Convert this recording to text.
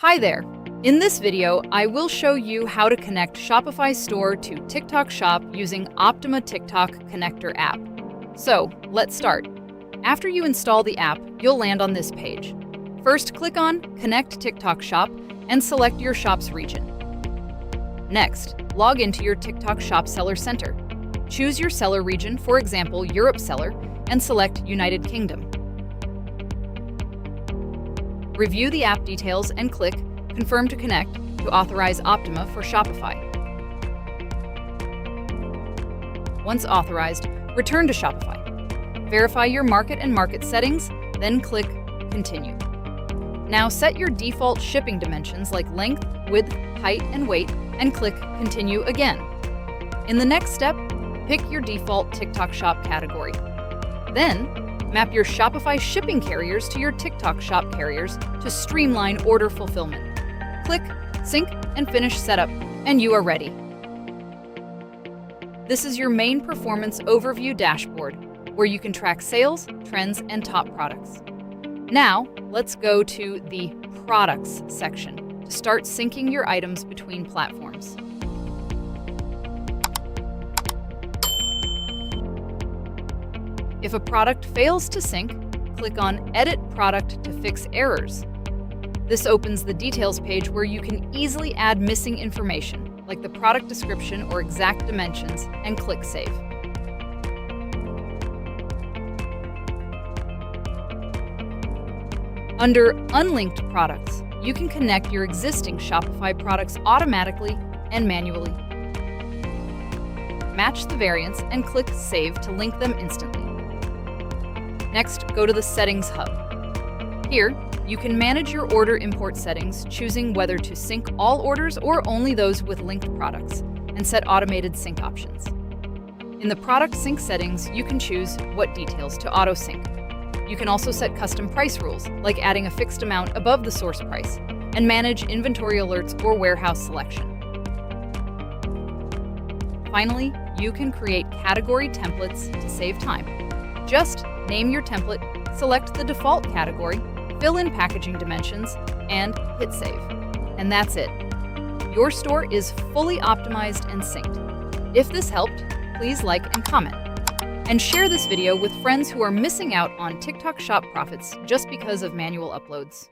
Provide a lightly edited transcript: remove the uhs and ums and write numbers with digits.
Hi there! In this video, I will show you how to connect Shopify store to TikTok Shop using Optima TikTok Connector app. So, let's start. After you install the app, you'll land on this page. First, click on Connect TikTok Shop and select your shop's region. Next, log into your TikTok Shop Seller Center. Choose your seller region, for example, Europe Seller, and select United Kingdom. Review the app details and click Confirm to Connect to authorize Optima for Shopify. Once authorized, return to Shopify. Verify your market and market settings, then click Continue. Now set your default shipping dimensions like length, width, height, and weight, and click Continue again. In the next step, pick your default TikTok Shop category. Then, map your Shopify shipping carriers to your TikTok Shop carriers to streamline order fulfillment. Click Sync and Finish Setup, and you are ready. This is your main performance overview dashboard, where you can track sales, trends, and top products. Now, let's go to the Products section to start syncing your items between platforms. If a product fails to sync, click on Edit Product to fix errors. This opens the details page where you can easily add missing information, like the product description or exact dimensions, and click Save. Under Unlinked Products, you can connect your existing Shopify products automatically and manually. Match the variants and click Save to link them instantly. Next, go to the Settings hub. Here, you can manage your order import settings, choosing whether to sync all orders or only those with linked products, and set automated sync options. In the product sync settings, you can choose what details to auto-sync. You can also set custom price rules, like adding a fixed amount above the source price, and manage inventory alerts or warehouse selection. Finally, you can create category templates to save time. Just name your template, select the default category, fill in packaging dimensions, and hit save. And that's it. Your store is fully optimized and synced. If this helped, please like and comment. And share this video with friends who are missing out on TikTok Shop profits just because of manual uploads.